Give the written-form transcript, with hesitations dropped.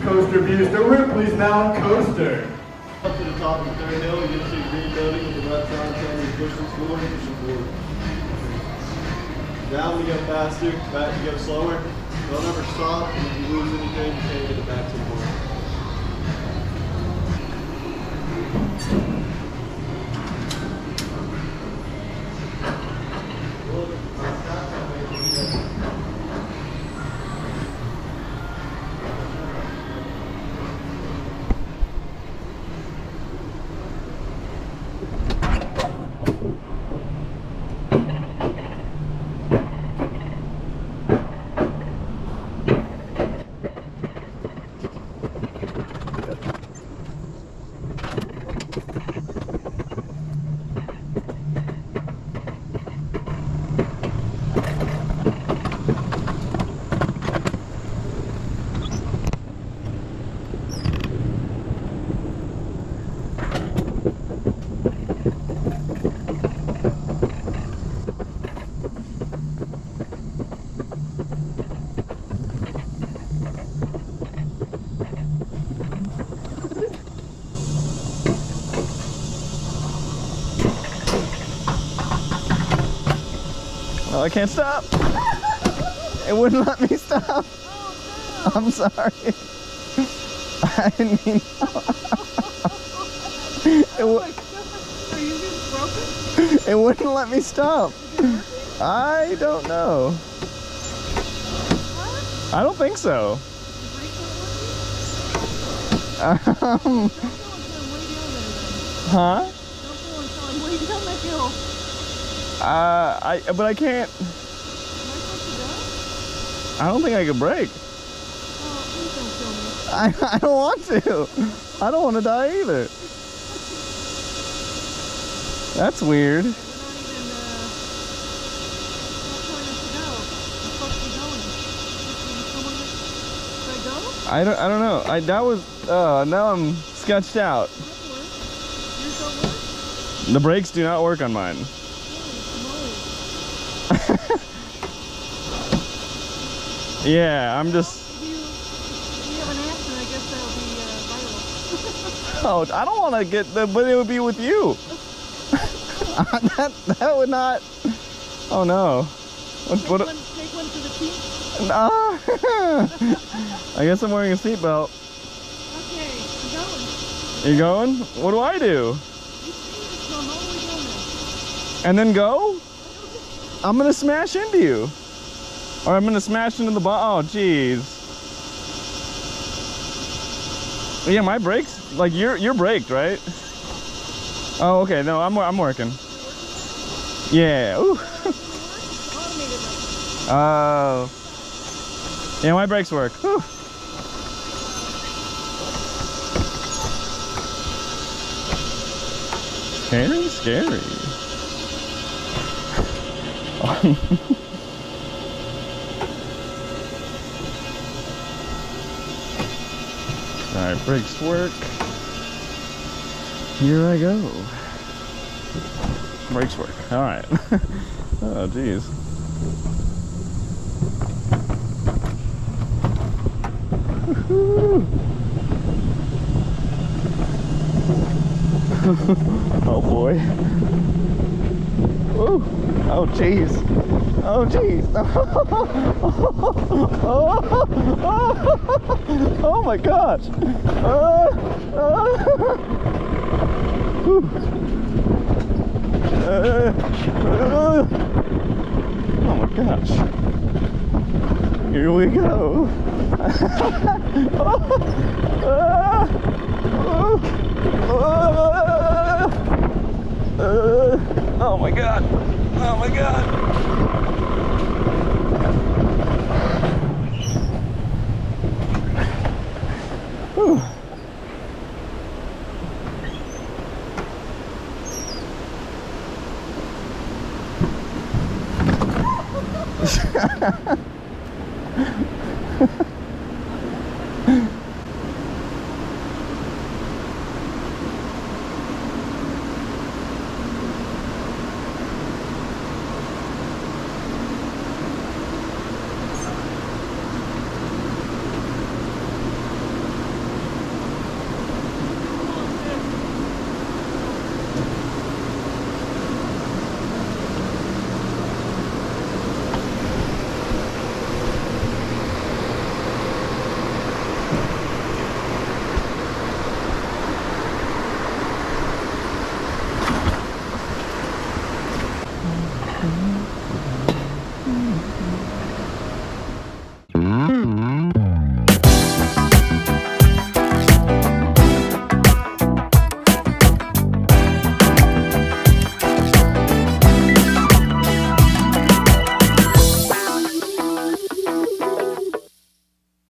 TheCoasterViews to Ripley's Mountain Coaster. Up to the top of the third hill, you're going to see a green building with the red sign telling you push this forward, push it forward. Down we go faster, back we go slower. Don't ever stop, and if you lose anything, you can't get it back to the board. Oh, I can't stop. It wouldn't let me stop. I'm sorry. I didn't mean. It wouldn't let me stop. I don't know. I don't think so. Huh? But I can't. I don't think I could brake. I don't want to. I don't want to die either. That's weird. I don't know. That was now I'm sketched out. The brakes do not work on mine. Yeah, I'm just. If you have an accident, I guess that'll be viral. Oh, I don't want to get the, but it would be with you. that would not. Oh no. Take one for the team. No. I guess I'm wearing a seatbelt. Okay, I'm going. You going? What do I do? You just come all the way down there. And then go? I'm gonna smash into you. Or I'm gonna smash into the bottom. Oh, jeez. Yeah, my brakes. Like you're braked, right? Oh, okay. No, I'm working. Yeah. Ooh. Oh. Yeah, my brakes work. Whew. Scary. Alright, brakes work. Here I go. Brakes work. Alright. Oh, geez. Oh boy. Ooh. Oh jeez. Oh jeez. Oh my gosh. Oh my gosh. Here we go. Oh my god. Oh my god. Whew.